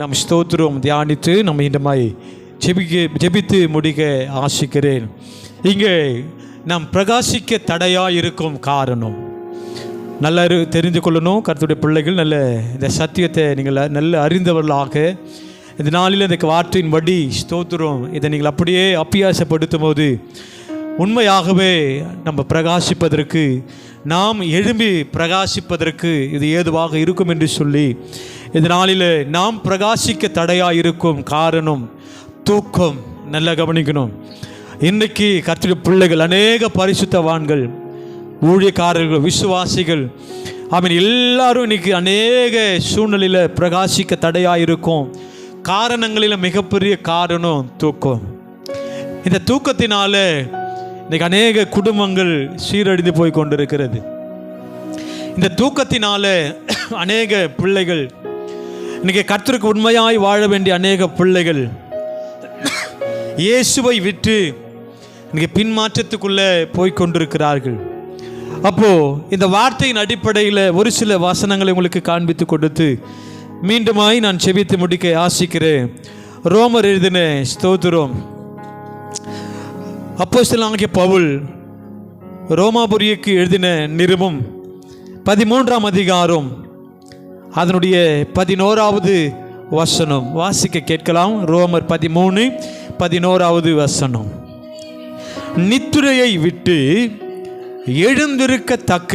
நாம் ஸ்தோத்திரம் தியானித்து நம்ம இந்தமாய் ஜெபித்து முடிக்க ஆசிக்கிறேன். இங்கே நாம் பிரகாசிக்க தடையாக இருக்கும் காரணம் நல்லா தெரிந்து கொள்ளணும். கர்த்தருடைய பிள்ளைகள் நல்ல இந்த சத்தியத்தை நீங்கள் நல்ல அறிந்தவர்களாக இந்த நாளில் இந்த வார்த்தையின் வடி ஸ்தோத்திரம் இதை நீங்கள் அப்படியே அபியாசப்படுத்தும் போது உண்மையாகவே நம்ம பிரகாசிப்பதற்கு நாம் எழும்பி பிரகாசிப்பதற்கு இது ஏதுவாக இருக்கும் என்று சொல்லி இந்த நாளில் நாம் பிரகாசிக்க தடையாக இருக்கும் காரணம் தூக்கம். நல்லா கவனிக்கணும். இன்றைக்கி கர்த்தருடைய பிள்ளைகள் அநேக பரிசுத்தவான்கள், ஊழியக்காரர்கள், விசுவாசிகள் எல்லாரும் இன்றைக்கி அநேக சூழ்நிலையில் பிரகாசிக்க தடையாக இருக்கும் காரணங்களில் மிகப்பெரிய காரணம் தூக்கம். இந்த தூக்கத்தினால இன்றைக்கி அநேக குடும்பங்கள் சீரழிந்து போய் கொண்டிருக்கிறது. இந்த தூக்கத்தினால அநேக பிள்ளைகள் இன்றைக்கி கர்த்தருக்கு உண்மையாய் வாழ வேண்டிய அநேக பிள்ளைகள் இயேசுவை விட்டு இன்றைக்கி பின்மாற்றத்துக்குள்ளே போய்கொண்டிருக்கிறார்கள். அப்போது இந்த வார்த்தையின் அடிப்படையில் ஒரு சில வசனங்களை உங்களுக்கு காண்பித்து கொடுத்து மீண்டுமாய் நான் செபித்து முடிக்க ஆசிக்கிறேன். ரோமர் எழுதின ஸ்தோத்திரம் அப்போஸ்தலனாகிய பவுல் ரோமாபுரிக்கு எழுதின நிருபம் 13ஆம் அதிகாரம் அதனுடைய 11வது வசனம் வாசிக்க கேட்கலாம். ரோமர் 13:11வது வசனம். நித்திரையை விட்டு எழுந்திருக்கத்தக்க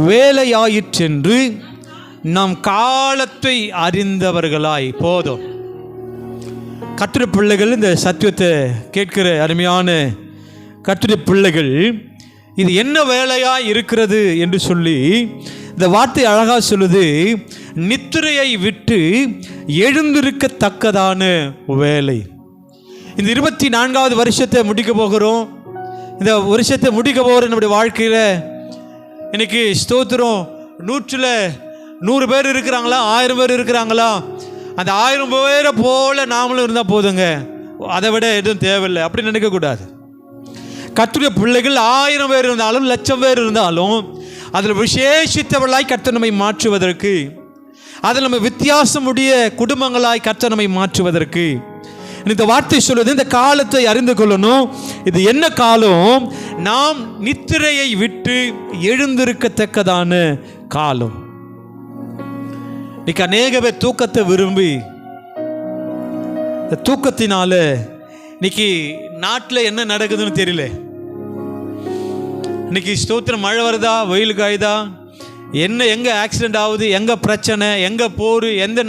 வேலையாயிற்றென்று நாம் காலத்தை அறிந்தவர்களாய் போதும். கர்த்தருடைய பிள்ளைகள் இந்த சத்தியத்தை கேட்கிற அருமையான கர்த்தருடைய பிள்ளைகள் இது என்ன வேலையாக இருக்கிறது என்று சொல்லி இந்த வார்த்தை அழகாக சொல்லுது. நித்திரையை விட்டு எழுந்திருக்கத்தக்கதான வேலை. இந்த 24வது வருஷத்தை முடிக்க போகிறோம். இந்த வருஷத்தை முடிக்க போகிற நம்முடைய வாழ்க்கையில் இன்னைக்கு ஸ்தோத்திரம் 100 பேர் இருக்கிறாங்களா, 1000 பேர் இருக்கிறாங்களா, அந்த 1000 பேரை போல நாமளும் இருந்தால் போதுங்க, அதை விட எதுவும் தேவையில்லை அப்படி நினைக்கக்கூடாது. கர்த்தருடைய பிள்ளைகள் 1000 பேர் இருந்தாலும் 1,00,000 பேர் இருந்தாலும் அதில் விசேஷித்தவர்களாய் கர்த்தர் நம்மை மாற்றுவதற்கு, அதில் நம்ம வித்தியாசமுடைய குடும்பங்களாய் கர்த்தர் நம்மை மாற்றுவதற்கு இந்த வார்த்தை சொல்வது இந்த காலத்தை அறிந்து கொள்ளணும். இது என்ன காலம்? நாம் நித்திரையை விட்டு எழுந்திருக்கத்தக்கதான காலம். இன்னைக்கு அநேக பேர் தூக்கத்தை விரும்பி இந்த தூக்கத்தினால இன்னைக்கு நாட்டில் என்ன நடக்குதுன்னு தெரியல. இன்னைக்கு ஸ்தோத்திரம் மழை வருதா, வெயில் காயுதா, என்ன எங்கே ஆக்சிடெண்ட் ஆகுது, எங்கே பிரச்சனை, எங்கே போர், எந்த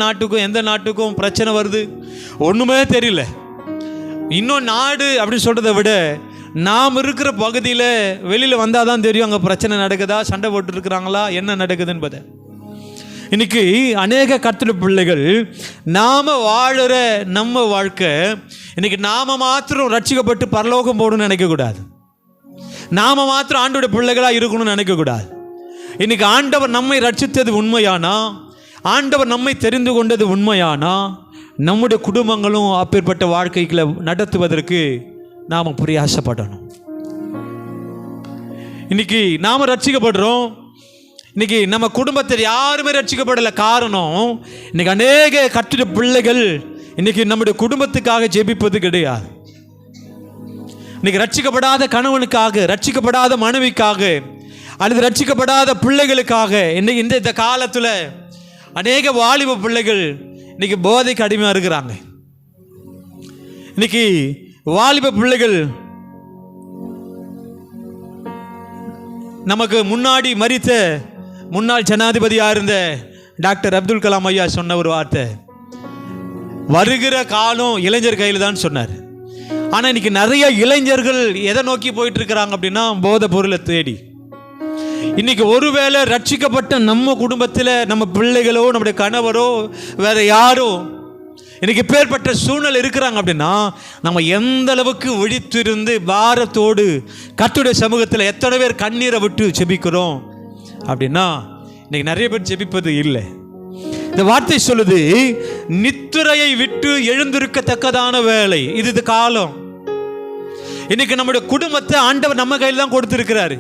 நாட்டுக்கும் பிரச்சனை வருது ஒன்றுமே தெரியல. இன்னும் நாடு அப்படின்னு சொல்கிறத விட நாம் இருக்கிற பகுதியில் வெளியில் வந்தால் தான் தெரியும் அங்கே பிரச்சனை நடக்குதா, சண்டை போட்டுருக்குறாங்களா, என்ன நடக்குது என்பதை. இன்னைக்கு அநேக கர்த்தருடைய பிள்ளைகள் நாம் வாழுற நம்ம வாழ்க்கை இன்னைக்கு நாம் மாத்திரம் ரட்சிக்கப்பட்டு பரலோகம் போகணும்னு நினைக்கக்கூடாது. நாம் மாத்திரம் ஆண்டோட பிள்ளைகளாக இருக்கணும்னு நினைக்கக்கூடாது. இன்னைக்கு ஆண்டவர் நம்மை ரட்சித்தது உண்மையானா, ஆண்டவர் நம்மை தெரிந்து கொண்டது உண்மையானா, நம்முடைய குடும்பங்களும் அப்பேற்பட்ட வாழ்க்கைகளை நடத்துவதற்கு நாம் பிரயாசப்படணும். இன்னைக்கு நாம் ரட்சிக்கப்படுறோம். இன்னைக்கு நம்ம குடும்பத்தில் யாருமே ரட்சிக்கப்படலை. காரணம் இன்னைக்கு அநேக கர்த்தருடைய பிள்ளைகள் இன்னைக்கு நம்முடைய குடும்பத்துக்காக ஜெபிப்பது கிடையாது. இன்னைக்கு ரட்சிக்கப்படாத கணவனுக்காக, ரட்சிக்கப்படாத மனைவிக்காக, அல்லது ரட்சிக்கப்படாத பிள்ளைகளுக்காக இன்னைக்கு இந்த காலத்தில் அநேக வாலிப பிள்ளைகள் இன்னைக்கு போதைக்கு அடிமையாக இருக்கிறாங்க. இன்னைக்கு வாலிப பிள்ளைகள் நமக்கு முன்னாடி மரித்த முன்னாள் ஜனாதிபதியாக இருந்த டாக்டர் அப்துல் கலாம் ஐயா சொன்ன ஒரு வார்த்தை, வருகிற காலம் இளைஞர் கையில் தான் சொன்னார். ஆனால் இன்னைக்கு நிறைய இளைஞர்கள் எதை நோக்கி போயிட்டு இருக்கிறாங்க அப்படின்னா போதை பொருளை தேடி. இன்னைக்கு ஒருவேளை ரட்சிக்கப்பட்ட நம்ம குடும்பத்தில் நம்ம பிள்ளைகளோ நம்முடைய கணவரோ வேற யாரோ இன்னைக்கு பேர்பட்ட சூழ்நிலை இருக்கிறாங்க அப்படின்னா நம்ம எந்த அளவுக்கு விழித்திருந்து பாரத்தோடு கர்த்தருடைய சமூகத்தில் எத்தனை பேர் கண்ணீரை விட்டு ஜெபிக்கிறோம் அப்படின்னா இன்னைக்கு நிறைய பேர் ஜெபிப்பது இல்லை. இந்த வார்த்தை சொல்லுது நித்திரையை விட்டு எழுந்திருக்கத்தக்கதான வேலை. இது காலம். இன்னைக்கு நம்முடைய குடும்பத்தை ஆண்டவர் நம்ம கையில் தான் கொடுத்திருக்கிறாரு.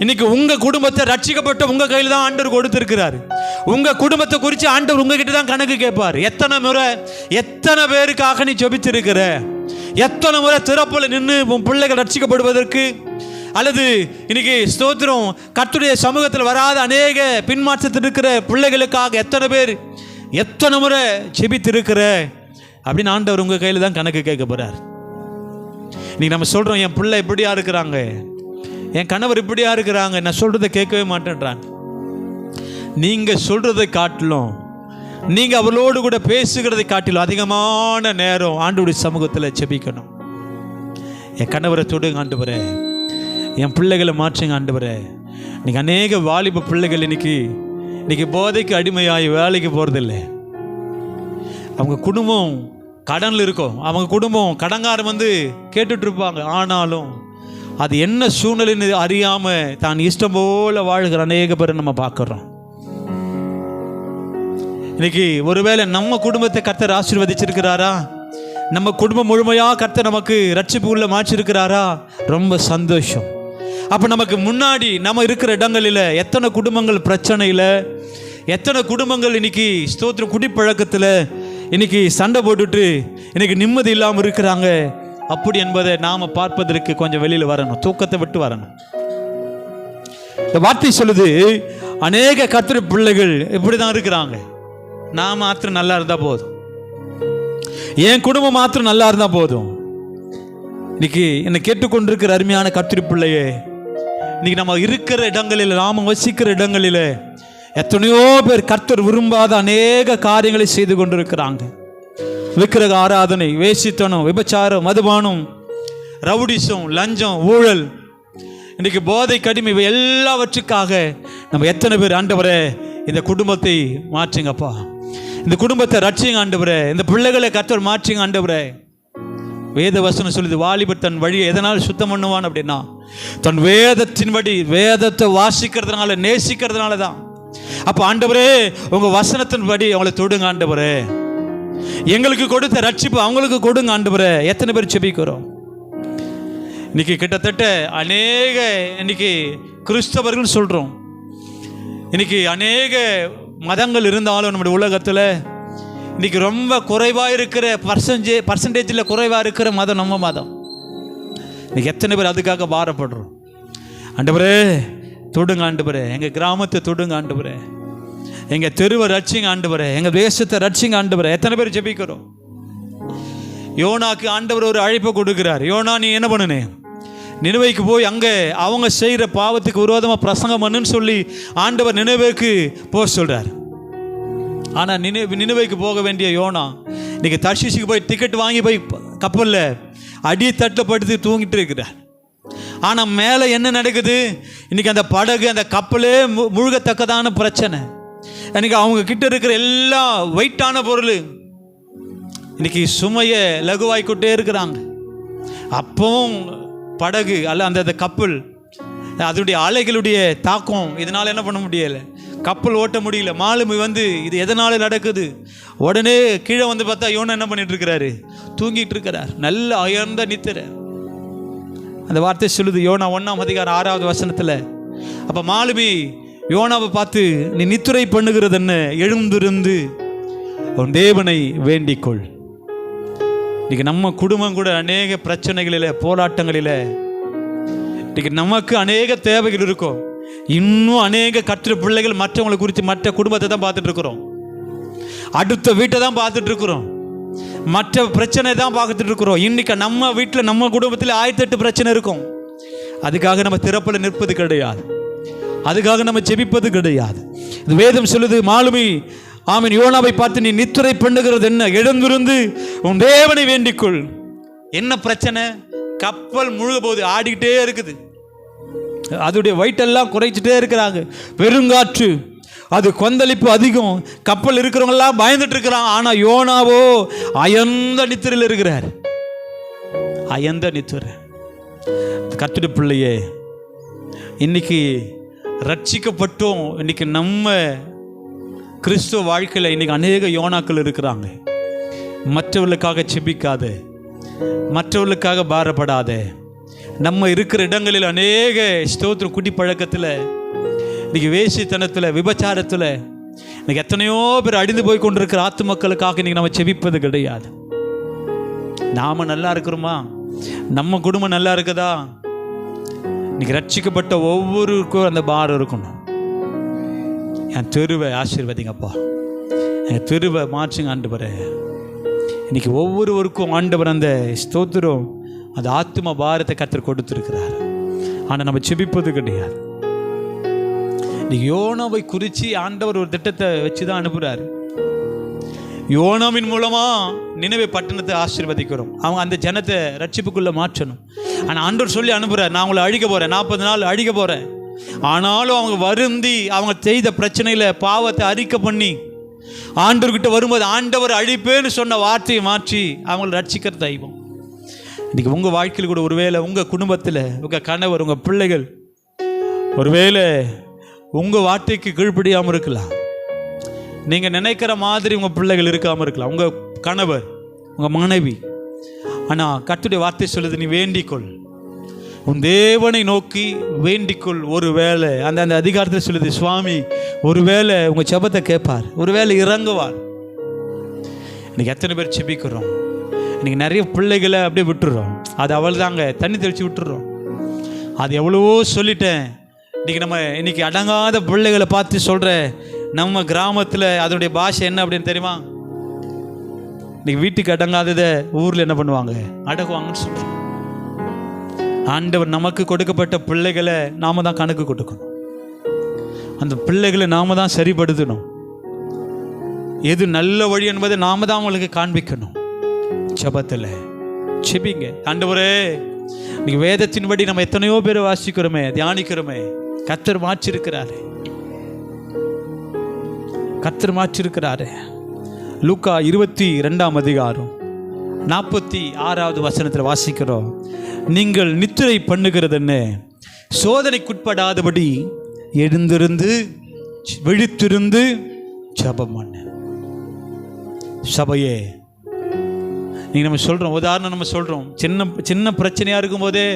இன்னைக்கு உங்க குடும்பத்தை ரட்சிக்கப்பட்ட உங்க கையில் தான் ஆண்டவர் கொடுத்திருக்கிறார். உங்க குடும்பத்தை குறித்து ஆண்டவர் உங்ககிட்ட தான் கணக்கு கேட்பார். எத்தனை முறை எத்தனை பேருக்காக நீ ஜெபித்திருக்கிற, எத்தனை முறை திறப்புல நின்று உன் பிள்ளைகள் ரட்சிக்கப்படுவதற்கு, அல்லது இன்னைக்கு ஸ்தோத்திரம் கர்த்தருடைய சமூகத்தில் வராத அநேக பின்மாற்றத்தில் இருக்கிற பிள்ளைகளுக்காக எத்தனை முறை ஜெபித்திருக்கிற அப்படின்னு ஆண்டவர் உங்க கையில் தான் கணக்கு கேட்க போறார். இன்னைக்கு நம்ம சொல்றோம், என் பிள்ளை இப்படியா இருக்கிறாங்க, என் கணவர் இப்படியா இருக்கிறாங்க, நான் சொல்றதை கேட்கவே மாட்டேன்றான். நீங்க சொல்றதை காட்டிலும், நீங்க அவளோடு கூட பேசுகிறதை காட்டிலும் அதிகமான நேரம் ஆண்டவருடைய சமூகத்தில் ஜெபிக்கணும். என் கணவரை தொடுங்க ஆண்டவரே, என் பிள்ளைகளை மாற்றுங்க ஆண்டவரே. இன்னைக்கு அநேக வாலிப பிள்ளைகள் இன்னைக்கு போதைக்கு அடிமையாகி வேலைக்கு போறதில்லை. அவங்க குடும்பம் கடனில் இருக்கும், அவங்க குடும்பம் கடங்காரம் வந்து கேட்டுட்டு இருப்பாங்க. ஆனாலும் அது என்ன சூழ்நிலைன்னு அறியாம தான் இஷ்டம் போல வாழ்கிற அநேக பேரை நம்ம பார்க்குறோம். இன்னைக்கு ஒருவேளை நம்ம குடும்பத்தை கர்த்தர் ஆசீர்வதிச்சிருக்கிறாரா, நம்ம குடும்பம் முழுமையாக கர்த்தர் நமக்கு ரட்சிப்பு உள்ள மாற்றிருக்கிறாரா, ரொம்ப சந்தோஷம். அப்போ நமக்கு முன்னாடி நம்ம இருக்கிற இடங்களில் எத்தனை குடும்பங்கள் பிரச்சனையில், எத்தனை குடும்பங்கள் இன்னைக்கு ஸ்தோத்திரம் குடிப்பழக்கத்தில் இன்னைக்கு சண்டை போட்டுட்டு இன்னைக்கு நிம்மதி இல்லாமல் இருக்கிறாங்க. அப்படி என்பதை நாம் பார்ப்பதற்கு கொஞ்சம் வெளியில் வரணும், தூக்கத்தை விட்டு வரணும். இந்த வார்த்தை சொல்லுது, அநேக கர்த்தருடைய பிள்ளைகள் இப்படி தான் இருக்கிறாங்க. நான் மாத்திரம் நல்லா இருந்தால் போதும், என் குடும்பம் மாத்திரம் நல்லா இருந்தால் போதும். இன்னைக்கு என்னை கேட்டுக்கொண்டிருக்கிற அருமையான கர்த்தருடைய பிள்ளையே, இன்னைக்கு நம்ம இருக்கிற இடங்களில், நாம வசிக்கிற இடங்களில் எத்தனையோ பேர் கர்த்தர் விரும்பாத அநேக காரியங்களை செய்து கொண்டிருக்கிறாங்க. விக்கிரக ஆராதனை, வேசித்தனம், விபச்சாரம், மதுபானம், ரவுடிசம், லஞ்சம், ஊழல், இன்னைக்கு போதை கடிமை, இவை எல்லாவற்றுக்காக நம்ம எத்தனை பேர் ஆண்டவரே இந்த குடும்பத்தை மாற்றுங்கப்பா, இந்த குடும்பத்தை ரட்சிங்க ஆண்டவரே, இந்த பிள்ளைகளை கர்த்தர் மாற்றுங்க ஆண்டவரே. வேத வசனம் சொல்லுது, வாலிபர் தன் வழியை எதனால் சுத்தம் பண்ணுவான் அப்படின்னா தன் வேதத்தின்படி, வேதத்தை வாசிக்கிறதுனால, நேசிக்கிறதுனால தான். அப்போ ஆண்டவரே உங்க வசனத்தின்படி அவங்களை தொடுங்க ஆண்டவரே, எங்களுக்கு கொடுத்த ரட்சிப்பு அவங்களுக்கு கொடுங்க ஆண்டவரே. எத்தனை பேர் ஜெபிக்கிறோம்? இன்னைக்கு கிட்டத்தட்ட அநேக இன்னைக்கு கிறிஸ்தவர்கள் சொல்றோம். இன்னைக்கு அநேக மதங்கள் இருந்தாலும் நம்முடைய உலகத்தில் இன்னைக்கு ரொம்ப குறைவாக இருக்கிற பர்சன்டேஜில் குறைவாக இருக்கிற மதம் நம்ம மதம். இன்னைக்கு எத்தனை பேர் அதுக்காக பாரப்படுறோம்? ஆண்டவரே தொடுங்க ஆண்டவரே, எங்கள் கிராமத்தை தொடுங்க ஆண்டவரே, எங்கள் தெருவை ரட்சிங்க ஆண்டவரே, எங்கள் தேசத்தை ரட்சிங்க ஆண்டவரே. எத்தனை பேர் ஜெபிக்கிறோம்? யோனாக்கு ஆண்டவர் ஒரு அழைப்பை கொடுக்கிறார். யோனா, நீ என்ன பண்ணுனே, நினைவைக்கு போய் அங்கே அவங்க செய்கிற பாவத்துக்கு விரோதமாக பிரசங்கம் பண்ணுன்னு சொல்லி ஆண்டவர் நினைவுக்கு போக சொல்கிறார். ஆனால் நினைவைக்கு போக வேண்டிய யோனா இன்னைக்கு தர்ஷீஷுக்கு போய் டிக்கெட் வாங்கி போய் கப்பலில் அடித்தட்டில் படுத்து தூங்கிட்டு இருக்கிறார். ஆனால் மேலே என்ன நடக்குது? இன்னைக்கு அந்த படகு, அந்த கப்பலே முழுகத்தக்கதான பிரச்சனை. இன்னைக்கு அவங்க கிட்ட இருக்கிற எல்லா வெயிட்டான பொருள் இன்னைக்கு சுமையை லகுவாய்க்கிட்டே இருக்கிறாங்க. அப்பவும் படகு அல்ல அந்த கப்பல், அதனுடைய அலைகளுடைய தாக்கம் இதனால் என்ன பண்ண முடியலை, கப்பல் ஓட்ட முடியல. மாலுமி வந்து இது எதனால நடக்குது, உடனே கீழே வந்து பார்த்தா யோனா என்ன பண்ணிட்டு இருக்கிறாரு, தூங்கிட்டு இருக்கிறார், நல்ல அயர்ந்த நித்திரை. அந்த வார்த்தை சொல்லுது யோனா 1:6 அப்போ மாலுமி யோனாவை பார்த்து, நீ நித்திரை பண்ணுகிறது என்ன, எழுந்திருந்து உன் தேவனை வேண்டிக்கொள். இன்னைக்கு நம்ம குடும்பம் கூட அநேக பிரச்சனைகளில், போராட்டங்களில், இன்னைக்கு நமக்கு அநேக தேவைகள் இருக்கும். இன்னும் அநேக கற்ற பிள்ளைகள் மற்றவங்களை குறித்து மற்ற குடும்பத்தை தான் பார்த்துட்டு இருக்கிறோம், அடுத்த வீட்டை தான் பார்த்துட்டு இருக்கிறோம், மற்ற பிரச்சனை தான் பார்த்துட்டு இருக்கிறோம். இன்னைக்கு நம்ம வீட்டில், நம்ம குடும்பத்தில் 1008 பிரச்சனை இருக்கும். அதுக்காக நம்ம திறப்பில் நிற்பது கிடையாது, அதுக்காக நம்ம ஜெபிப்பது கிடையாது. இது வேதம் சொல்லுது, மாலுமி ஆமீன் யோனாவை பார்த்து, நீ நித்திரை பண்ணுகிறது என்ன, எழுந்திருந்து உன் தேவனை வேண்டிக்கொள். என்ன பிரச்சனை? கப்பல் முழுக போகுது, ஆடிக்கிட்டே இருக்குது, அதோடைய வெயிட்டெல்லாம் குறைச்சிட்டே இருக்கிறாங்க, பெருங்காற்று, அது கொந்தளிப்பு அதிகம், கப்பல் இருக்கிறவங்கெல்லாம் பயந்துட்டு இருக்கிறாங்க. ஆனால் யோனாவோ அயர்ந்த நித்திரையில் இருக்கிறார், அயர்ந்த நித்திரை. கர்த்தருடைய பிள்ளையே, இன்னைக்கு ரட்சிக்கப்பட்டோம். இன்னைக்கு நம்ம கிறிஸ்துவ வாழ்க்கையில் இன்னைக்கு அநேக யோனாக்கள் இருக்கிறாங்க. மற்றவர்களுக்காக செபிக்காத, மற்றவர்களுக்காக பாரப்படாத, நம்ம இருக்கிற இடங்களில் அநேக ஸ்தோத்திரம் குடி பழக்கத்தில், இன்னைக்கு வேசித்தனத்தில், விபச்சாரத்தில் இன்னைக்கு எத்தனையோ பேர் அடிந்து போய் கொண்டிருக்கிற ஆத்துமக்களுக்காக இன்னைக்கு நம்ம செபிப்பது கிடையாது. நாம நல்லா இருக்கிறோமா? நம்ம குடும்பம் நல்லா இருக்குதா? இன்னைக்கு ரட்சிக்கப்பட்ட ஒவ்வொருக்கும் அந்த பாரம் இருக்கணும். என் தெருவை ஆசீர்வதிங்கப்பா, என் தெருவை மாற்றுங்க ஆண்டவரே. இன்னைக்கு ஒவ்வொருவருக்கும் ஆண்டவர் அந்த ஸ்தோத்திரம், அந்த ஆத்ம பாரத்தை கர்த்தர் கொடுத்துருக்கிறார். ஆனால் நம்ம செபிப்பது கிடையாது. இன்னைக்கு யோனாவை குறித்து ஆண்டவர் ஒரு திட்டத்தை வச்சு தான் அனுப்புகிறார். யோனாவின் மூலமாக நினைவே பட்டணத்தை ஆசீர்வதிக்கிறோம். அவங்க அந்த ஜனத்தை ரட்சிப்புக்குள்ளே மாற்றணும். ஆனால் ஆண்டவர் சொல்லி அனுப்புகிறார், நான் உங்களை அழிக்க போகிறேன், 40 நாள் அழிக்க போகிறேன். ஆனாலும் அவங்க வருந்தி அவங்க செய்த பிரச்சனையில் பாவத்தை அறிக்கை பண்ணி ஆண்டவர்கிட்ட வரும்போது ஆண்டவர் அழிப்பேன்னு சொன்ன வார்த்தையை மாற்றி அவங்களை ரட்சிக்கிற தெய்வம். இன்றைக்கி உங்கள் வாழ்க்கையில் கூட ஒருவேளை உங்கள் குடும்பத்தில் உங்கள் கணவர், உங்கள் பிள்ளைகள் ஒருவேளை உங்கள் வார்த்தைக்கு கீழ்ப்படியாமல் இருக்கலாம். நீங்கள் நினைக்கிற மாதிரி உங்கள் பிள்ளைகள் இருக்காமல் இருக்கலாம், உங்கள் கணவர், உங்கள் மனைவி. ஆனால் கர்த்தருடைய வார்த்தை சொல்லுது, நீ வேண்டிக்கொள், உன் தேவனை நோக்கி வேண்டிக்கொள். ஒரு வேளை அந்த அதிகாரத்தில் சொல்லுது, சுவாமி ஒருவேளை உங்கள் ஜெபத்தை கேட்பார், ஒருவேளை இறங்குவார். இன்றைக்கி எத்தனை பேர் செபிக்கிறோம்? இன்றைக்கி நிறைய பிள்ளைகளை அப்படியே விட்டுறோம். அது அவள் தாங்க தண்ணி தெளித்து விட்டுறோம். அது எவ்வளவோ சொல்லிட்டேன். இன்றைக்கி அடங்காத பிள்ளைகளை பார்த்து சொல்கிற நம்ம கிராமத்தில் அதனுடைய பாஷை என்ன அப்படின்னு தெரியுமா? இன்றைக்கி வீட்டுக்கு அடங்காததை ஊரில் என்ன பண்ணுவாங்க? அடங்குவாங்கன்னு சொல்கிறோம். ஆண்டவர் நமக்கு கொடுக்கப்பட்ட பிள்ளைகளை நாம தான் கணக்கு கொடுக்கணும். அந்த பிள்ளைகளை நாம தான் சரிப்படுத்தணும். எது நல்ல வழி என்பதை நாம தான் அவங்களுக்கு காண்பிக்கணும். ஜெபத்தில் செபிங்க. ஆண்டவரே, இன்னைக்கு வேதத்தின்படி நம்ம எத்தனையோ பேர் வாசிக்கிறோமே, தியானிக்கிறோமே. கர்த்தர் மாற்றிருக்கிறாரு, கர்த்தர் மாற்றிருக்கிறாரு. லூக்கா 22ஆம் அதிகாரம் 46வது வசனத்தில் வாசிக்கிறோம், நீங்கள் நித்திரை பண்ணுகிறது என்ன? சோதனைக்குட்படாதபடி எழுந்திருந்து விழித்திருந்து ஜெபம் பண்ணு. சபையே, நீங்கள் நம்ம சொல்கிறோம், உதாரணம் நம்ம சொல்கிறோம், சின்ன சின்ன பிரச்சனையாக இருக்கும்போதே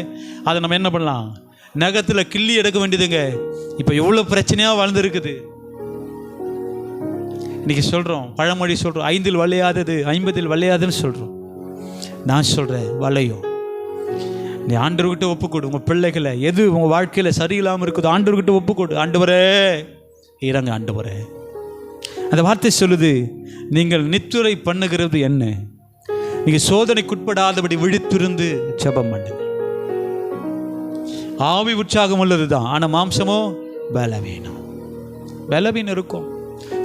அதை நம்ம என்ன பண்ணலாம்? நகத்தில் கிள்ளி எடுக்க வேண்டியதுங்க. இப்போ எவ்வளோ பிரச்சனையாக வாழ்ந்துருக்குது. இன்றைக்கி சொல்கிறோம், பழமொழி சொல்கிறோம், 5இல் வளையாதது 50இல் வளையாதுன்னு சொல்கிறோம். நான் சொல்கிறேன், வளையும். நீ ஆண்டவர்கிட்ட ஒப்புக்கொடு. உங்கள் பிள்ளைகளை எது உங்கள் வாழ்க்கையில் சரியில்லாமல் இருக்குதோ ஆண்டவர்கிட்ட ஒப்புக்கொடு. ஆண்டவரே இறங்க, ஆண்டவரே. அந்த வார்த்தை சொல்லுது, நீங்கள் நித்துரை பண்ணுகிறது என்ன? நீங்கள் சோதனைக்குட்படாதபடி விழித்திருந்து ஜெபம் பண்ணுங்க. ஆவி உற்சாகம் உள்ளது தான், ஆனால் மாம்சமோ பலவீனம். பலவீனம் இருக்கும்,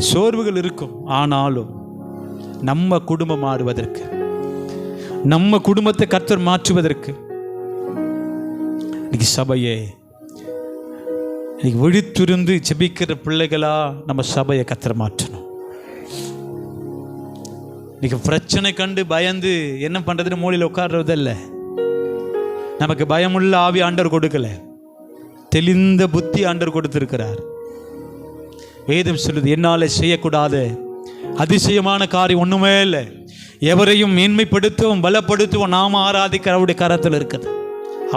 சோர்வுகள் இருக்கும். ஆனாலும் நம்ம குடும்பம் மாறுவதற்கு, நம்ம குடும்பத்தை கர்த்தர் மாற்றுவதற்கு இன்னைக்கு சபையே, இன்னைக்கு விழித்திருந்து ஜெபிக்கிற பிள்ளைகளா நம்ம சபையை கர்த்தர் மாற்றணும். இன்னைக்கு பிரச்சனை கண்டு பயந்து என்ன பண்றதுன்னு மூலையில் உட்கார்றதில்ல. நமக்கு பயமுள்ள ஆவி ஆண்டவர் கொடுக்கல, தெளிந்த புத்தி ஆண்டவர் கொடுத்திருக்கிறார். வேதம் சொல்லுது, என்னால செய்யக்கூடாத அதிசயமான காரியம் ஒண்ணுமே இல்லை. எவரையும் மேன்மைப்படுத்தவும் பலப்படுத்தவும் நாம ஆராதிக்கிற அவருடைய கரத்தில் இருக்குது.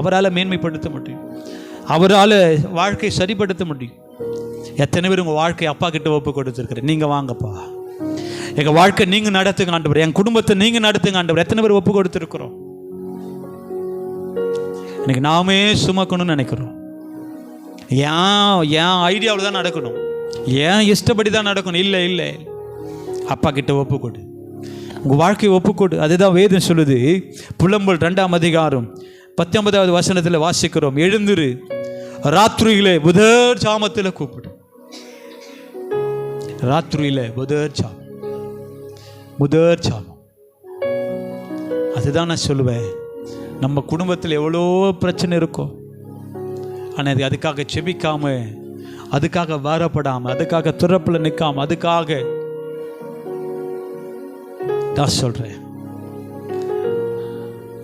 அவரால் மேன்மைப்படுத்த முடியும், அவரால் வாழ்க்கை சரிப்படுத்த முடியும். எத்தனை பேர் உங்கள் வாழ்க்கை அப்பா கிட்ட ஒப்பு கொடுத்துருக்குறேன், நீங்கள் வாங்கப்பா, எங்கள் வாழ்க்கை நீங்கள் நடத்துங்க ஆண்டவர், என் குடும்பத்தை நீங்கள் நடத்துங்க ஆண்டவர். எத்தனை பேர் ஒப்பு கொடுத்துருக்குறோம்? இன்னைக்கு நாமே சுமக்கணும்னு நினைக்கிறோம். ஏன் ஐடியாவில் தான் நடக்கணும், ஏன் இஷ்டப்படி தான் நடக்கணும். இல்லை இல்லை, அப்பா கிட்ட ஒப்பு கொடு, உங்கள் வாழ்க்கையை ஒப்புக்கொடு. அதுதான் வேதம் சொல்லுது. புலம்பல் 2ஆம் அதிகாரம் 19வது வசனத்தில் வாசிக்கிறோம், எழுந்திரு, ராத்திரியிலே புதர் சாமத்தில் கூப்பிடு. ராத்திரியில புதர் சாமம். அதுதான் நான் சொல்லுவேன். நம்ம குடும்பத்தில் எவ்வளோ பிரச்சனை இருக்கும், ஆனால் அதுக்காக செபிக்காம, அதுக்காக வாரப்படாமல், அதுக்காக துறப்பில் நிற்காம, அதுக்காக தான் சொல்கிறேன்.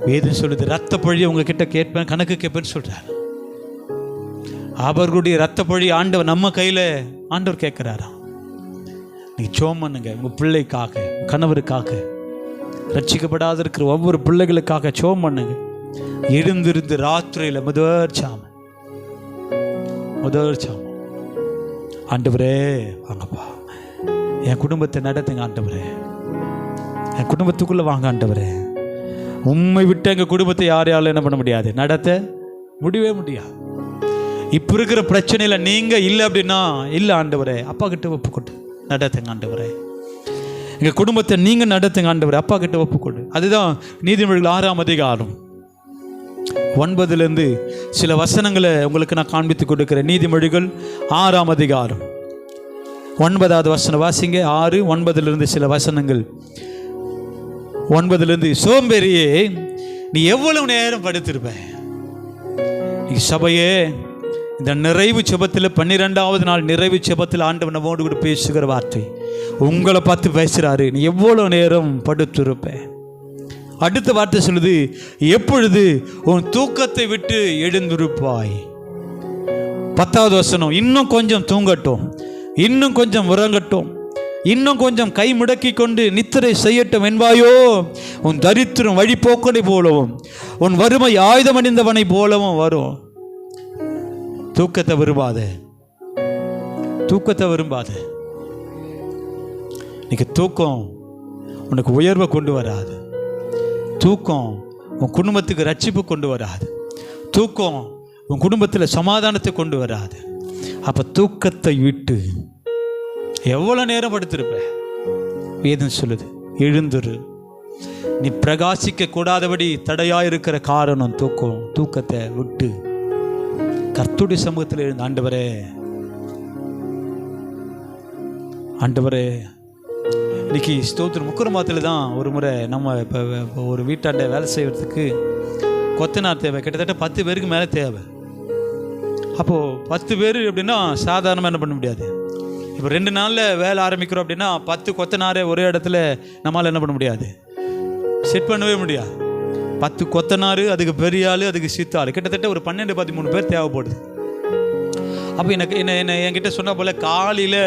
வேதம் சொல்லுது, ரத்த பழி உங்ககிட்ட கேட்பேன், கணக்கு கேட்பேன்னு சொல்கிறார். அவர்களுடைய ரத்த பழி ஆண்டவர் நம்ம கையில் ஆண்டவர் கேட்குறாராம். நீங்கள் சோம் பண்ணுங்க, உங்கள் பிள்ளைக்காக, கணவருக்காக, ரட்சிக்கப்படாத இருக்கிற ஒவ்வொரு பிள்ளைகளுக்காக சோம் பண்ணுங்க. எழுந்திருந்து ராத்திரியில் முதல் சாமம் ஆண்டவரே வாங்கப்பா, என் குடும்பத்தை நடத்துங்க ஆண்டவரே, என் குடும்பத்துக்குள்ளே வாங்க ஆண்டவரே. உண்மை விட்டு எங்கள் குடும்பத்தை யாரையாலும் என்ன பண்ண முடியாது, நடத்த முடியவே முடியாது. இப்போ இருக்கிற பிரச்சனையில் நீங்கள் இல்லை அப்படின்னா, இல்லை ஆண்டவரே, அப்பா கிட்ட ஒப்புக்கொண்டு நடத்துங்க ஆண்டவரே, எங்கள் குடும்பத்தை நீங்கள் நடத்துங்க ஆண்டவரே, அப்பா கிட்ட ஒப்புக்கொண்டு. அதுதான் நீதிமொழிகள் 6ஆம் அதிகாரம் 9 சில வசனங்களை உங்களுக்கு நான் காண்பித்து கொடுக்கிறேன். நீதிமொழிகள் 6ஆம் அதிகாரம் 9வது வசனம் வாசிங்க. 6:9 சில வசனங்கள். 9 சோம்பேறியே, நீ எவ்வளவு நேரம் படுத்திருப்ப? நீ சபையே, இந்த நிறைவு செபத்தில் 12வது நாள் நிறைவு செபத்தில் ஆண்டவன் நம்மோடு கூட பேசுகிற வார்த்தை உங்களை பார்த்து பேசுகிறாரு. நீ எவ்வளோ நேரம் படுத்திருப்ப? அடுத்த வார்த்தை சொல்லுது, எப்பொழுது உன் தூக்கத்தை விட்டு எழுந்திருப்பாய்? 10வது வசனம், இன்னும் கொஞ்சம் தூங்கட்டும், இன்னும் கொஞ்சம் உறங்கட்டும், இன்னும் கொஞ்சம் கை முடக்கி கொண்டு நித்திரை செய்யட்டும் என்பாயோ? உன் தரித்திரம் வழிபோக்கனை போலவும் உன் வறுமை ஆயுதம் அணிந்தவனை போலவும் வரும். தூக்கத்தை விரும்பாத, தூக்கத்தை விரும்பாத. இன்னைக்கு தூக்கம் உனக்கு உயர்வை கொண்டு வராது, தூக்கம் உன் குடும்பத்துக்கு ரட்சிப்பு கொண்டு வராது, தூக்கம் உன் குடும்பத்தில் சமாதானத்தை கொண்டு வராது. அப்போ தூக்கத்தை விட்டு எவ்வளோ நேரம் படுத்திருப்ப? வேதம் சொல்லுது, எழுந்துரு. நீ பிரகாசிக்க கூடாதபடி தடையாயிருக்கிற காரணம் தூக்கம். தூக்கத்தை விட்டு கர்த்தருடைய சமூகத்தில் எழுந்து, ஆண்டவரே, ஆண்டவரே, இன்னைக்கு ஸ்தோத்திரம். முக்குரமாத்தில் தான் ஒரு முறை நம்ம இப்போ ஒரு வீட்டாண்ட வேலை செய்கிறதுக்கு கொத்தனார் தேவை, கிட்டத்தட்ட 10 பேருக்கு மேலே தேவை. அப்போது 10 பேர் அப்படின்னா சாதாரணமாக என்ன பண்ண முடியாது. இப்போ 2 நாளில் வேலை ஆரம்பிக்கிறோம் அப்படின்னா 10 கொத்தனாரே ஒரே இடத்துல நம்மளால் என்ன பண்ண முடியாது, செட் பண்ணவே முடியாது. 10 கொத்தனார், அதுக்கு பெரிய ஆள், அதுக்கு சித்தாள், கிட்டத்தட்ட ஒரு 12-13 பேர் தேவைப்படுது. அப்போ என்ன என்கிட்ட சொன்ன போல் காலையில்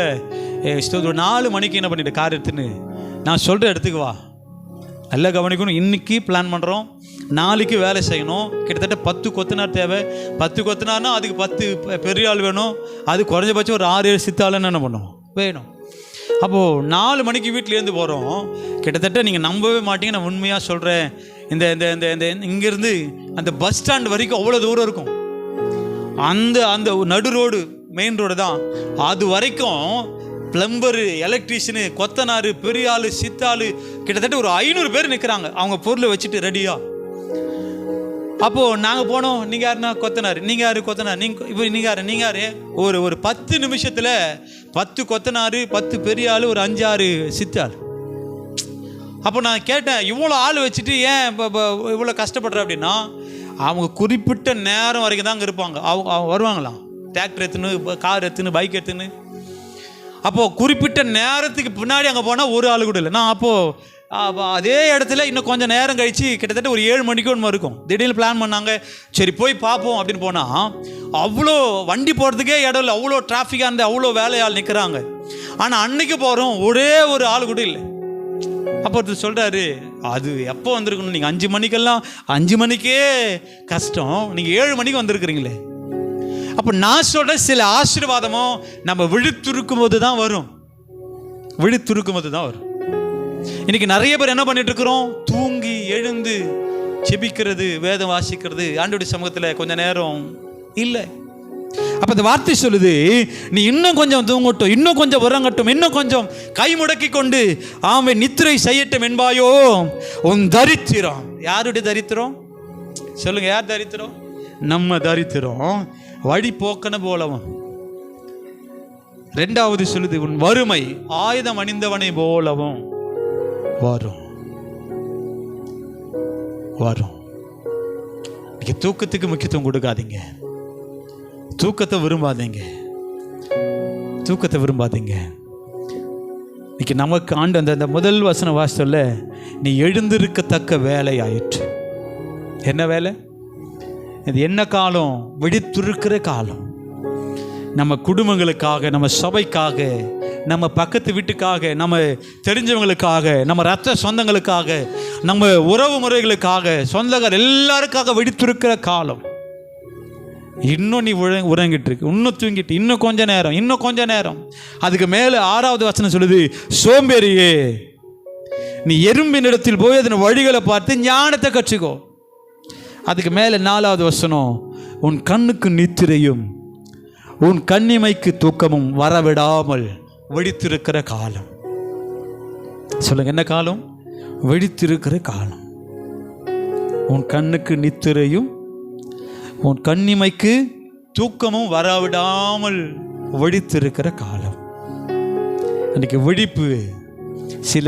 ஒரு 4 மணிக்கு என்ன பண்ணிட்டு கார் எடுத்துன்னு நான் சொல்கிற இடத்துக்கு வா, நல்லா கவனிக்கணும். இன்றைக்கி பிளான் பண்ணுறோம், நாளைக்கு வேலை செய்யணும். கிட்டத்தட்ட 10 கொத்தனார் தேவை. 10 கொத்தனார்னா அதுக்கு 10 பெரிய ஆள் வேணும். அது குறைஞ்சபட்சம் ஒரு 6-7 சித்தாளுன்னு என்ன பண்ணுவோம் வேணும். அப்போது 4 மணிக்கு வீட்டிலேருந்து போகிறோம். கிட்டத்தட்ட நீங்கள் நம்பவே மாட்டீங்க, நான் உண்மையாக சொல்கிறேன். இந்த இந்த இந்த இந்த இங்கேருந்து அந்த பஸ் ஸ்டாண்ட் வரைக்கும் அவ்வளோ தூரம் இருக்கும். அந்த அந்த நடு ரோடு, மெயின் ரோடு தான். அது வரைக்கும் பிளம்பரு, எலக்ட்ரீஷியனு, கொத்தனார், பெரிய ஆள், சித்தாள், கிட்டத்தட்ட ஒரு 500 பேர் நிற்கிறாங்க அவங்க பொருளை வச்சுட்டு ரெடியாக. அப்போது நாங்கள் போனோம். நீங்கள் யாருன்னா கொத்தனார், நீங்கள் யார் கொத்தனார், நீங்கள் யார் ஒரு 10 நிமிஷத்தில் 10 கொத்தனார், 10 பெரிய ஆள், ஒரு 5-6 சித்தாள். அப்போ நான் கேட்டேன், இவ்வளோ ஆள் வச்சுட்டு ஏன் இப்போ இவ்வளோ கஷ்டப்படுற அப்படின்னா, அவங்க குறிப்பிட்ட நேரம் வரைக்கும் தான் அங்கே இருப்பாங்க. அவங்க வருவாங்களாம், டிராக்டர் எடுத்துன்னு, கார் எடுத்துன்னு, பைக் எடுத்துன்னு. அப்போது குறிப்பிட்ட நேரத்துக்கு பின்னாடி அங்கே போனால் ஒரு ஆள் கூட இல்லை. நான் அப்போது அதே இடத்துல இன்னும் கொஞ்சம் நேரம் கழித்து கிட்டத்தட்ட ஒரு 7 மணிக்கு ஒன்று இருக்கும். திடீர்னு பிளான் பண்ணாங்க, சரி போய் பார்ப்போம் அப்படின்னு போனால் அவ்வளோ வண்டி போகிறதுக்கே இடம் இல்லை, அவ்வளோ டிராஃபிக்காக இருந்து அவ்வளோ வேலையாள் நிற்கிறாங்க. ஆனால் அன்னைக்கு போகிறோம், ஒரே ஒரு ஆள் கூட இல்லை. அப்போ ஒருத்தர் சொல்கிறாரு, அது எப்போ வந்திருக்கணும், நீங்கள் 5 மணிக்கெல்லாம் 5 மணிக்கே கஷ்டம், நீங்கள் 7 மணிக்கு வந்திருக்கிறீங்களே. அப்போ நான் சொல்கிற சில ஆசீர்வாதமும் நம்ம விழித்துருக்கும் போது தான் வரும், விழித்துருக்கும் போது தான் வரும். இன்னைக்கு நிறைய பேர் என்ன பண்ணிட்டு இருக்கிறோம், தூங்கி எழுந்து செபிக்கிறது, வேதம் வாசிக்கிறது, ஆண்டவருடைய சமூகத்தில் கொஞ்ச நேரம் இல்லை. அப்போ இந்த வார்த்தை சொல்லுது, நீ இன்னும் கொஞ்சம் தூங்கட்டும், இன்னும் கொஞ்சம் உறங்கட்டும், இன்னும் கொஞ்சம் கை முடக்கி கொண்டு ஆமை நித்திரை செய்யட்டும் என்பாயோ? உன் தரித்திரம். யாருடைய தரித்திரம் சொல்லுங்க, யார் தரித்திரம்? நம்ம தரித்திரம் வழி போக்கன போலவும். 2வது சொல்லுது, உன் வறுமை ஆயுதம் அணிந்தவனை போலவும் வரும். வரும். நீங்க தூக்கத்துக்கு முக்கியத்துவம் கொடுக்காதீங்க, தூக்கத்தை விரும்பாதீங்க, தூக்கத்தை விரும்பாதீங்க. இன்னைக்கு நமக்கு ஆண்டு அந்த முதல் வசன வாசல்ல, நீ எழுந்திருக்கத்தக்க வேலை ஆயிற்று. என்ன வேலை? இது என்ன காலம்? விழித்திருக்கிற காலம். நம்ம குடும்பங்களுக்காக, நம்ம சபைக்காக நம்ம பக்கத்து வீட்டுக்காக, நம்ம தெரிஞ்சவங்களுக்காக, நம்ம ரத்த சொந்தங்களுக்காக, நம்ம உறவு முறைகளுக்காக, சொந்தக்கார எல்லாருக்காக வெடித்திருக்கிற காலம். இன்னும் நீ உறங்கிட்டு இருக்கு, இன்னும் தூங்கிட்டு, இன்னும் கொஞ்ச நேரம். அதுக்கு மேலே 6வது வசனம் சொல்லுது, சோம்பேறியே நீ எறும்பின் இடத்தில் போய் அதன் வழிகளை பார்த்து ஞானத்தை கற்றுக்கோ. அதுக்கு மேலே 4வது வசனம், உன் கண்ணுக்கு நித்திரையும் உன் கண்ணிமைக்கு தூக்கமும் வரவிடாமல் வெடித்திருக்கிற காலம். சொல்லுங்க, என்ன காலம்? வெடித்திருக்கிற காலம். உன் கண்ணுக்கு நித்திரையும் உன் கண்ணிமைக்கு தூக்கமும் வரவிடாமல் வெடித்திருக்கிற காலம். இன்னைக்கு வெடிப்பு சில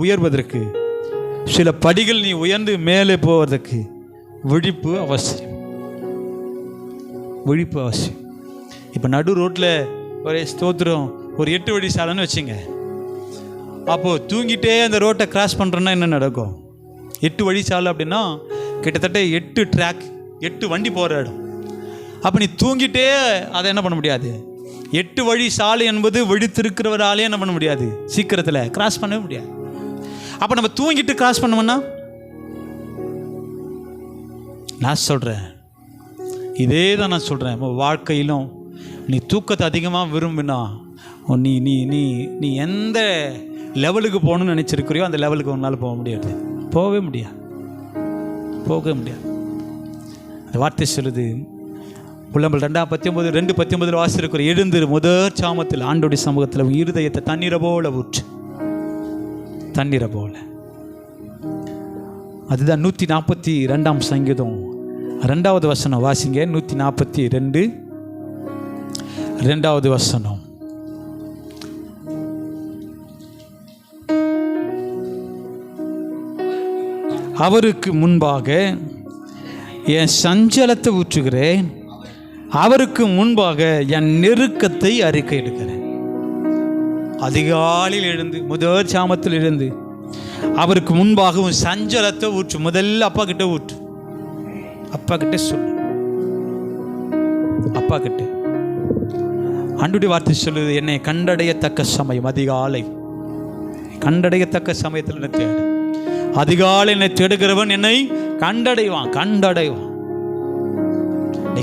உயர்வதற்கு, சில படிகள் நீ உயர்ந்து மேலே போவதற்கு விழிப்பு அவசியம். இப்போ நடு ரோட்டில் ஒரே ஸ்தோத்திரம், ஒரு 8 வழி சாலைன்னு வச்சுங்க. அப்போது தூங்கிட்டே அந்த ரோட்டை கிராஸ் பண்ணுறோன்னா என்ன நடக்கும்? 8 வழி சாலை அப்படின்னா கிட்டத்தட்ட 8 ட்ராக், 8 வண்டி போகிற இடம். அப்போ நீ தூங்கிட்டே அதை என்ன பண்ண முடியாது. 8 வழி சாலை என்பது வெடித்திருக்கிறவராலே என்ன பண்ண முடியாது, சீக்கிரத்தில் கிராஸ் பண்ணவே முடியாது. அப்போ நம்ம தூங்கிட்டு கிராஸ் பண்ணோம்னா, நான் சொல்கிறேன், இதே தான் நான் சொல்கிறேன், வாழ்க்கையிலும் நீ தூக்கத்தை அதிகமாக விரும்பினா நீ நீ நீ நீ எந்த லெவலுக்கு போகணும்னு நினச்சிருக்கிறியோ அந்த லெவலுக்கு உன்னால் போகவே முடியாது. அந்த வார்த்தை சொல்லுது, புலம்பல் 2:19 வாசிருக்கிற, எழுந்து முதற் சாமத்தில் ஆண்டோடைய சமூகத்தில் இருதயத்தை தண்ணீரை போல ஊற்று. அதுதான் 142 சங்கீதம் 2வது வசனம் வாசிங்க. 142 2வது வசனம். அவருக்கு முன்பாக என் சஞ்சலத்தை ஊற்றுகிறேன், அவருக்கு முன்பாக என் நெருக்கத்தை அறிக்கையிடுகிறேன். அதிகாலையில் எழுந்து, முதல் சாமத்தில் எழுந்து அவருக்கு முன்பாக உன் சஞ்சலத்தை ஊற்று. முதல்ல அப்பா கிட்ட ஊற்று. அப்பா கிட்ட சொல்லு. அப்பா கிட்ட ஆண்டவருடைய வார்த்தை சொல்லுது, என்னை கண்டடையத்தக்க சமயம் அதிகாலை. கண்டடையத்தக்க சமயத்தில் என்னை தேடு. அதிகாலை என்னை தேடுகிறவன் என்னை கண்டடைவான்.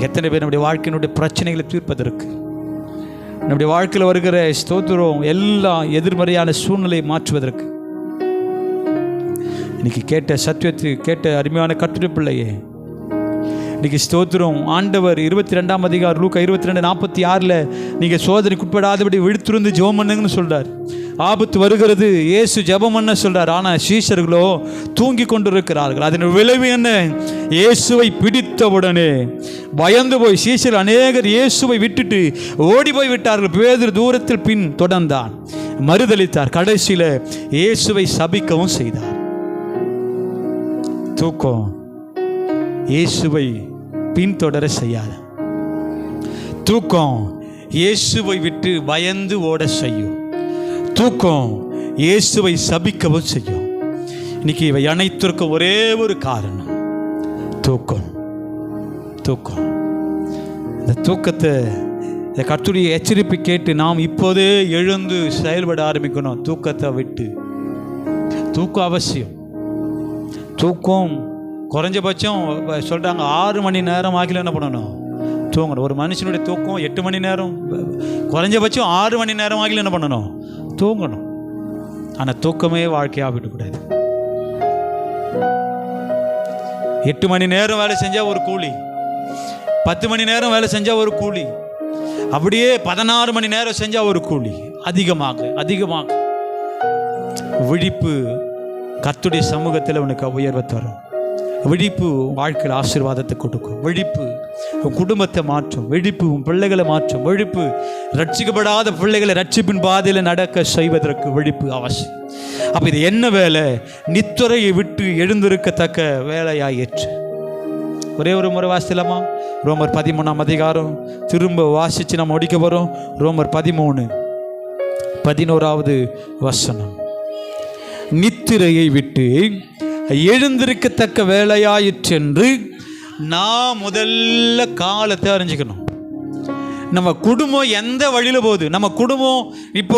எத்தனை பேர் நம்முடைய வாழ்க்கையினுடைய பிரச்சனைகளை தீர்ப்பதற்கு, நம்முடைய வாழ்க்கையில் வருகிற ஸ்தோத்திரம் எல்லா எதிர்மறையான சூழ்நிலையை மாற்றுவதற்கு, இன்னைக்கு கேட்ட சத்தியத்தை கேட்ட அருமையான கட்டுரை பிள்ளையே, இன்னைக்கு ஸ்தோத்திரம் ஆண்டவர் 22ஆம் அதிகாரம் லூக்கா 22:46 நீங்கள் சோதனைக்கு உட்படாதபடி விழித்திருந்து ஜெபம் பண்ணுங்கன்னு சொல்கிறார். ஆபத்து வருகிறது, இயேசு ஜெபம் பண்ண சொல்கிறார். ஆனால் சீஷர்களோ தூங்கி கொண்டிருக்கிறார்கள். அதன் விளைவு என்ன? இயேசுவை பிடித்தவுடனே பயந்து போய் சீஷர் அநேகர் இயேசுவை விட்டுட்டு ஓடி போய் விட்டார்கள். பேதுரு தூரத்தில் பின் தொடர்ந்தான், மறுதளித்தார், கடைசியில் இயேசுவை சபிக்கவும் செய்தார். தூக்கம் இயேசுவை பின்தொடர செய்யாது. தூக்கம் இயேசுவை விட்டு பயந்து ஓட செய்யும். தூக்கம் இயேசுவை சபிக்கவும் செய்யும். இன்னைக்கு இவை அனைத்திற்கும் ஒரே ஒரு காரணம், தூக்கம். இந்த தூக்கத்தை, இந்த கர்த்தருடைய எச்சரிப்பை கேட்டு நாம் இப்போதே எழுந்து செயல்பட ஆரம்பிக்கணும். தூக்கத்தை விட்டு. தூக்கம் அவசியம். தூக்கம் குறைஞ்சபட்சம் சொல்கிறாங்க 6 மணி நேரம் ஆகில என்ன பண்ணணும், தூங்கணும். ஒரு மனுஷனுடைய தூக்கம் 8 மணி நேரம், குறைஞ்சபட்சம் 6 மணி நேரம் ஆகில என்ன பண்ணணும், தூங்கணும். ஆனால் தூக்கமே வாழ்க்கையாக விடக்கூடாது. 8 மணி நேரம் வேலை செஞ்சால் ஒரு கூலி, 10 மணி நேரம் வேலை செஞ்சால் ஒரு கூலி, அப்படியே 16 மணி நேரம் செஞ்சால் ஒரு கூலி. அதிகமாக விழிப்பு கர்த்தருடைய சமூகத்தில் உனக்கு உயர்வை தரும். விழிப்பு வாழ்க்கையில் ஆசீர்வாதத்தை கொடுக்கும். விழிப்பு உன் குடும்பத்தை மாற்றும். விழிப்பு உன் பிள்ளைகளை மாற்றும். விழிப்பு ரட்சிக்கப்படாத பிள்ளைகளை ரட்சிப்பின் பாதையில் நடக்க செய்வதற்கு விழிப்பு அவசியம். அப்போ இது என்ன வேலை? நித்துறையை விட்டு எழுந்திருக்கத்தக்க வேலையாயிற்று. ஒரே ஒரு முறை வாசிக்கலாமா? ரோமர் 13ஆம் அதிகாரம் திரும்ப வாசித்து நம்ம முடிக்க போகிறோம். ரோமர் 13:11 வசனம். நித்திரையை விட்டு எழுந்திருக்கத்தக்க வேலையாயிற்றென்று நான் முதல்ல காலத்தை அறிஞ்சிக்கணும். நம்ம குடும்பம் எந்த வழியில் போகுது, நம்ம குடும்பம் இப்போ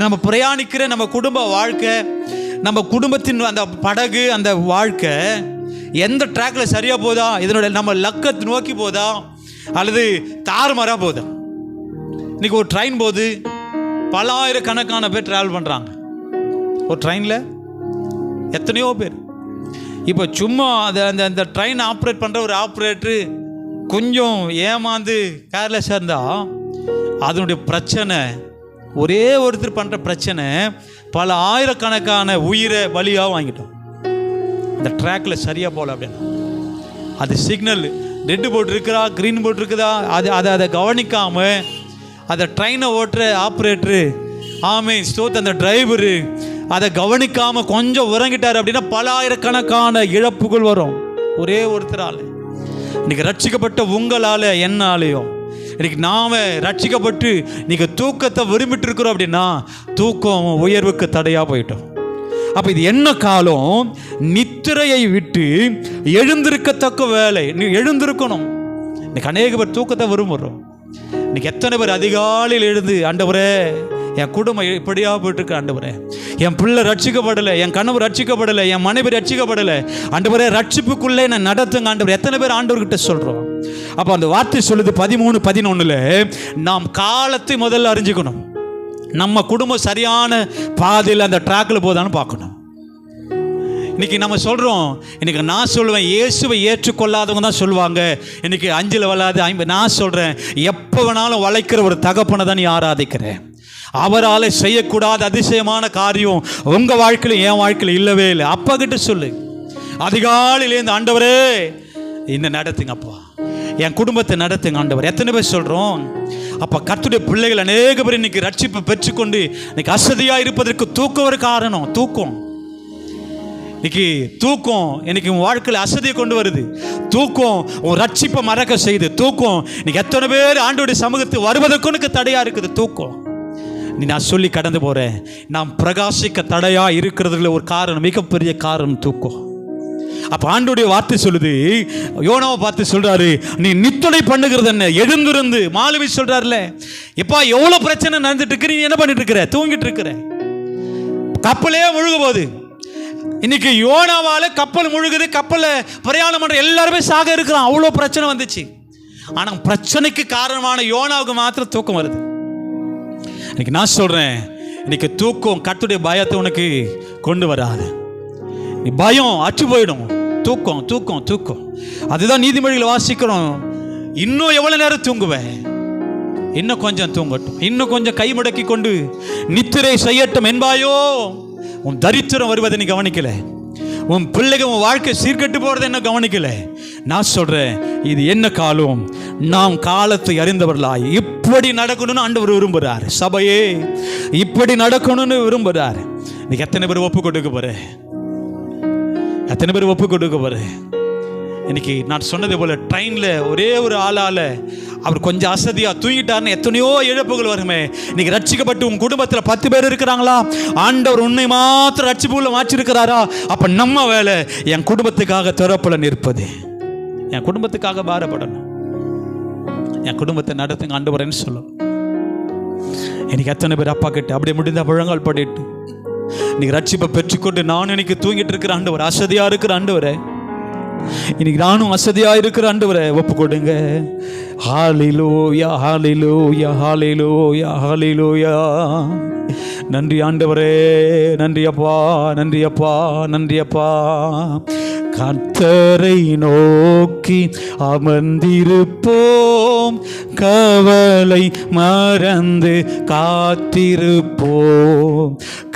நம்ம பிரயாணிக்கிற நம்ம குடும்ப வாழ்க்கை, நம்ம குடும்பத்தின் அந்த படகு, அந்த வாழ்க்கை எந்த ட்ராக்ல சரியாக போதா, இதனுடைய நம்ம லக்கத்தை நோக்கி போதா அல்லது தாறுமாறாக போதா? இன்னைக்கு ஒரு ட்ரெயின் போகுது, பல ஆயிரக்கணக்கான பேர் ட்ராவல் பண்ணுறாங்க ஒரு ட்ரெயினில், எத்தனையோ பேர். இப்போ சும்மா அந்த ட்ரெயின் ஆப்ரேட் பண்ணுற ஒரு ஆப்ரேட்டரு கொஞ்சம் ஏமாந்து கேர்லெஸ்ஸாக இருந்தால் அதனுடைய பிரச்சனை, ஒரே ஒருத்தர் பண்ணுற பிரச்சனை பல ஆயிரக்கணக்கான உயிரை பலியாக வாங்கிட்டோம். இந்த ட்ராக்கில் சரியாக போகல அப்படின்னா, அது சிக்னல் ரெட்டு போட்டு இருக்குதா க்ரீன் போட்டு இருக்குதா அதை கவனிக்காமல் அதை ட்ரெயினை ஓட்டுற ஆப்ரேட்டரு, அந்த டிரைவரு அதை கவனிக்காமல் கொஞ்சம் உறங்கிட்டார் அப்படின்னா பல ஆயிரக்கணக்கான இழப்புகள் வரும் ஒரே ஒருத்தரால். இன்றைக்கி ரட்சிக்கப்பட்ட உங்களால் என்னாலேயும் இன்றைக்கி நாம் ரட்சிக்கப்பட்டு நீங்கள் தூக்கத்தை விரும்பிட்டு இருக்கிறோம் அப்படின்னா தூக்கம் உயர்வுக்கு தடையாக போயிட்டோம். அப்போ இது என்ன காலம்? நித்திரையை விட்டு எழுந்திருக்கத்தக்க வேலை. நீ எழுந்திருக்கணும். இன்றைக்கி அநேக பேர் தூக்கத்தை விரும்புகிறோம். இன்றைக்கி எத்தனை பேர் அதிகாலையில் எழுந்து, ஆண்டவரே என் குடும்பம் இப்படியா போயிட்டுருக்கு, ஆண்டவரே என் பிள்ளை ரட்சிக்கப்படலை, என் கணவர் ரட்சிக்கப்படலை, என் மனைவி ரட்சிக்கப்படலை, ஆண்டவரே ரட்சிப்புக்குள்ளே நான் நடத்துங்க ஆண்டவர். எத்தனை பேர் ஆண்டவர்கிட்ட சொல்கிறோம்? அப்போ அந்த வார்த்தை சொல்லுது 13:11, நாம் காலத்தை முதல்ல அறிஞ்சிக்கணும். நம்ம குடும்பம் சரியான பாதையில் அந்த ட்ராக்கில் போதான்னு பார்க்கணும். இன்றைக்கி நம்ம சொல்கிறோம், இன்றைக்கி நான் சொல்லுவேன், இயேசுவை ஏற்றுக்கொள்ளாதவங்க தான் சொல்லுவாங்க இன்றைக்கி 5 வளாது 50. நான் சொல்கிறேன், எப்போ வேணாலும் வளைக்கிற ஒரு தகப்பனை தான் நீ ஆராதிக்கிறேன். அவரால் செய்யக்கூடாத அதிசயமான காரியம் உங்கள் வாழ்க்கையில் என் வாழ்க்கையில் இல்லவே இல்லை. அப்பா கிட்ட சொல்லு, அதிகாலையிலேருந்து ஆண்டவரே இந்த நடத்துங்கப்பா, என் குடும்பத்தை நடத்துங்க ஆண்டவர். எத்தனை பேர் சொல்கிறோம்? அப்போ கர்த்தருடைய பிள்ளைகள் அநேக பேர் இன்னைக்கு ரட்சிப்பை பெற்றுக்கொண்டு இன்னைக்கு அசதியாக இருப்பதற்கு தூக்கம் ஒரு காரணம். தூக்கம் இன்னைக்கு உன் வாழ்க்கையில் அசதியை கொண்டு வருது. தூக்கம் உன் ரட்சிப்பை மறக்க செய்து. தூக்கம் இன்னைக்கு எத்தனை பேர் ஆண்டவருடைய சமூகத்துக்கு வருவதற்கு உனக்கு தடையாக இருக்குது. தூக்கம் நான் சொல்லி கடந்து போகிறேன், நாம் பிரகாசிக்க தடையாக இருக்கிறதுல ஒரு காரணம், மிகப்பெரிய காரணம் தூக்கம். அப்போ ஆண்டவருடைய வார்த்தை சொல்லுது, யோனாவை பார்த்து சொல்கிறாரு, நீ நித்திரை பண்ணுகிறது என்ன? எழுந்திருந்து மாலுமி சொல்கிறார்ல, எப்பா எவ்வளோ பிரச்சனை நடந்துட்டு இருக்கு, நீ என்ன பண்ணிட்டு இருக்கிற? தூங்கிட்டு இருக்கிற. கப்பலே முழுக போகுது. இன்னைக்கு யோனாவால் கப்பல் முழுகுது, கப்பலில் பிரயாணம் பண்ணுற எல்லாருமே சாக இருக்கிறான். அவ்வளோ பிரச்சனை வந்துச்சு. ஆனால் பிரச்சனைக்கு காரணமான யோனாவுக்கு மாத்திரம் தூக்கம் வருது. இன்னைக்கு நான் சொல்கிறேன், இன்னைக்கு தூக்கம் கர்த்தருடைய பயத்தை உனக்கு கொண்டு வராது. நீ பயம் அற்று போயிடும். தூக்கம் தூக்கம் தூக்கம். அதுதான் நீதிமொழிகளை வாசிக்கிறோம். இன்னும் எவ்வளோ நேரம் தூங்குவேன்? இன்னும் கொஞ்சம் தூங்கட்டும், இன்னும் கொஞ்சம் கை முடக்கி கொண்டு நித்திரை செய்யட்டும் என்பாயோ? உன் தரித்திரம் வருவதை நீ கவனிக்கல, உன் பிள்ளைகள் உன் வாழ்க்கை சீர்கெட்டு போகிறத என்ன கவனிக்கல. நான் சொல்கிறேன், இது என்ன காலம்? நாம் காலத்தை அறிந்தவர்களாய் இப்படி நடக்கணும்னு ஆண்டவர் விரும்புகிறார். சபையே இப்படி நடக்கணும்னு விரும்புகிறார். இன்னைக்கு எத்தனை பேர் ஒப்பு கொடுக்க போற? எத்தனை பேர் ஒப்பு கொடுக்க போற? இன்னைக்கு நான் சொன்னது போல ட்ரெயினில் ஒரே ஒரு ஆளால் அவர் கொஞ்சம் அசதியாக தூங்கிட்டாருன்னு எத்தனையோ இழப்புகள் வருமே. இன்னைக்கு ரட்சிக்கப்பட்டு உன் குடும்பத்தில் 10 பேர் இருக்கிறாங்களா? ஆண்டவர் உன்னை மாத்திரம் ரட்சிப்புள்ள மாற்றிருக்கிறாரா? அப்போ நம்ம வேலை என் குடும்பத்துக்காக திறப்புல நிற்பது, என் குடும்பத்துக்காக பாரப்படணும், என் குடும்பத்தை நடத்துங்க ஆண்டவரேன்னு சொல்லணும். இன்னைக்கு எத்தனை பேர் அப்பா கிட்ட அப்படியே முடிந்த முழங்கால் படிட்டு இன்னைக்கு ரட்சிப்பை பெற்றுக்கொண்டு நான் இன்னைக்கு தூங்கிட்டு இருக்கிற ஆண்டவர், அசதியாக இருக்கிற ஆண்டவரே, இன்னைக்கு நானும் அசதியா இருக்கிற ஆண்டவரே ஒப்பு கொடுங்க. ஹல்லேலூயா ஹல்லேலூயா ஹல்லேலூயா ஹல்லேலூயா. நன்றி ஆண்டவரே, நன்றி அப்பா, நன்றி அப்பா, நன்றி அப்பா. கர்த்தரை நோக்கி அமர்ந்திருப்போம், கவலை மறந்து காத்திருப்போம்.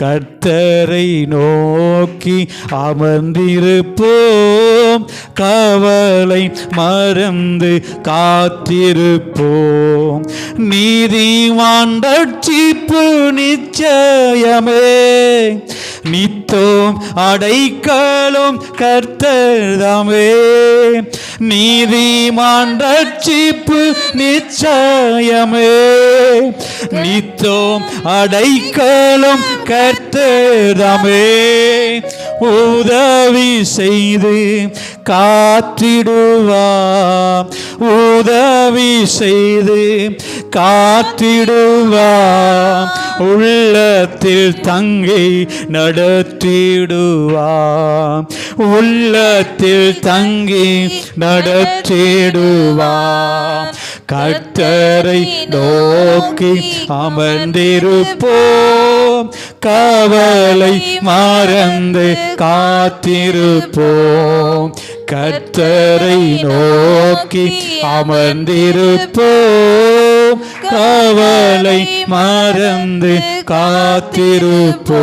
கர்த்தரை நோக்கி அமர்ந்திருப்போம், கவலை மறந்து காத்திருப்போம். நீதிமான் ரட்சிப்பு நிச்சயமே, நித்தோம் அடைக்கலும் கர்த்தர்தாமே. நீதிமான் ரட்சிப்பு நிச்சயமே, நித்தோம் அடைக்கலும் கர்த்தர்தாமே. உதவி செய்து காத்திடுவார், உதவி செய்து காத்திடுவார், உள்ளத்தில் தங்கி நடத்திடுவார், உள்ளத்தில் தங்கி நடத்திடுவார். கர்த்தரை நோக்கி அமர்ந்திருப்போம், கவலை மறந்து காத்திருப்போம். கர்த்தரை நோக்கி அமர்ந்திருப்போம், கவலை மறந்து காத்திருப்போம்.